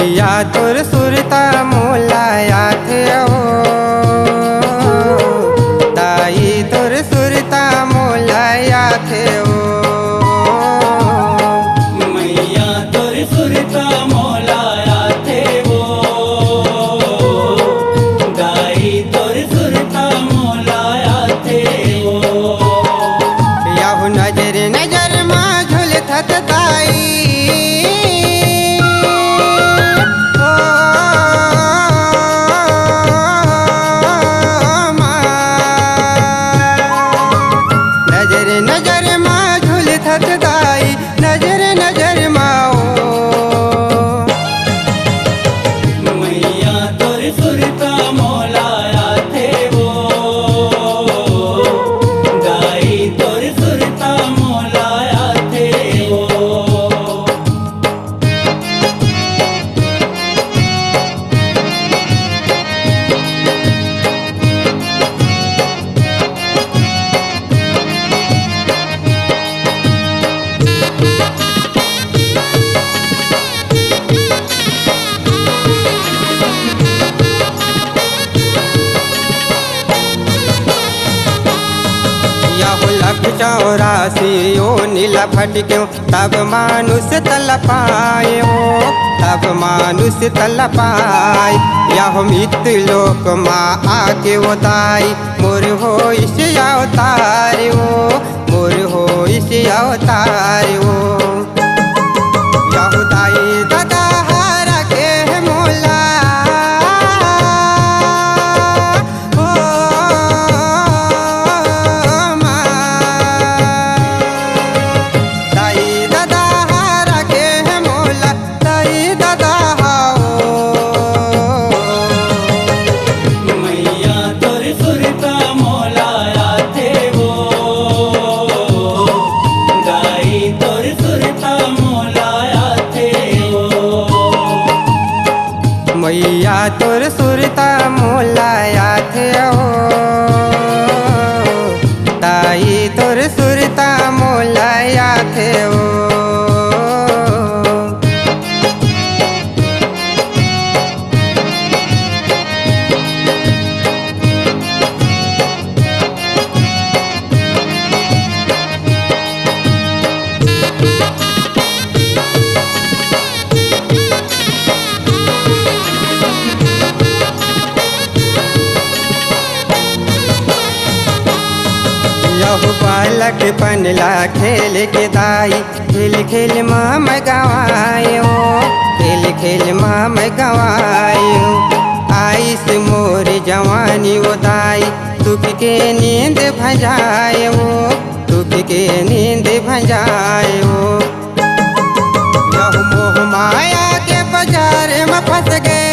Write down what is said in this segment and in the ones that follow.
मैया तोर सुरता मोलाया थे ओ ताई तोर सुरता मोलाया थे ओ मैया तोर सुरता मोलाया थे वो दाई तोर सुरता मोलाया थे वो याहू नजर नजर माँ झुलथत ताई चौरासी ओ नीला फटक्यों तब मानुष तल पायो तब मानुष तल पाय यह मित लोक माँ आके वो दाई मोर हो इस अवतार ओ मोर हो इस अवतार ओ यह दाई दादा हारा के मोला मैया तोर सुरता मोलाया थे ओ ताई तोर सुरता मोलाया थे ओ बालक पनला खेल के दाई खेल खेल माम गवायो खेल खेल माम गवायो आइस मोर जवानी वो दाई सुख के नींद भजायो सुख के नींद भजायो यह मोह माया के बाजार में फंस गए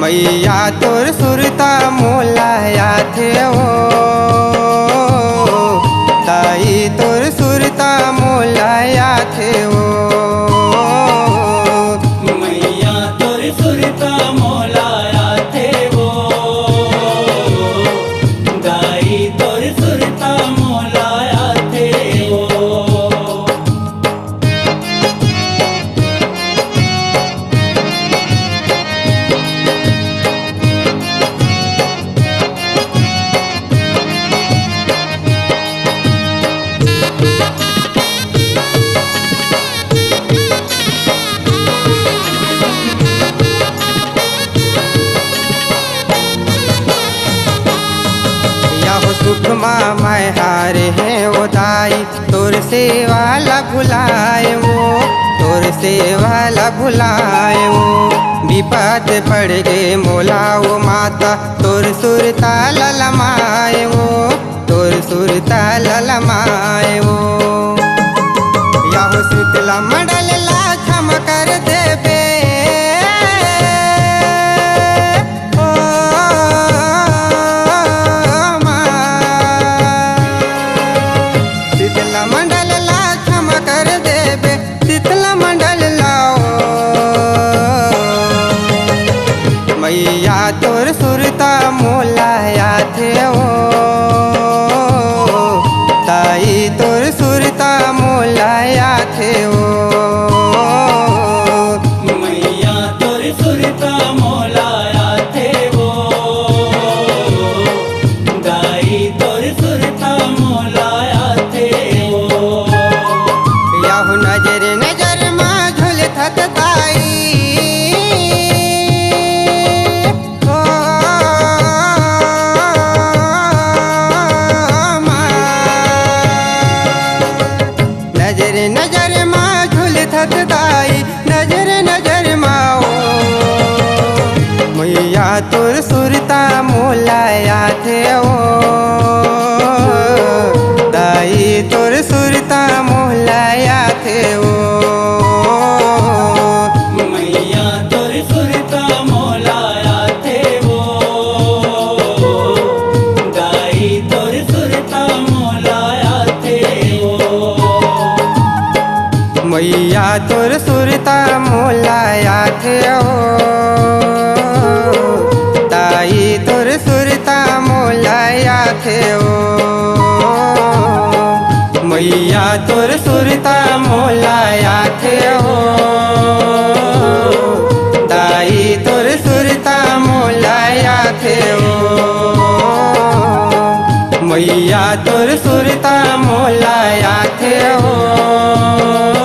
मैया तोर सुरता मोलाया थे ओ ताई तोर सुरता मोलाया थे ओ मैया तोर सुरता मोलाया थे वो दाई तोर सुरता मोलाया थे वो सुख माँ मैं हारे हैं वो दाई तोर से वाला भुलाए वो तोर से वाला भुलाए वो विपद पड़ गए मोला वो माता तोर सुरता ललमाए वो तोर सुरता ललमाए वो यह शीतला मंडल ला क्षम कर देवे शीतला मंडल ला क्षम कर देवे शीतला मंडल लाओ तुर सुरता मोलाया थे ओ दाई तुर सुरता मोलाया थे ओ मैया तोर सुरता मोलाया थे वो दाई तोर सुरता मोलाया थे वो मैया तुर सुरता मोलाया थे ओ दाई तुर सुरता मोलाया थे ओ मैया तुर सुरता मोलाया थे ओ दाई तुर सुरता मोलाया थे ओ मैया तुर सुरता मोलाया थे ओ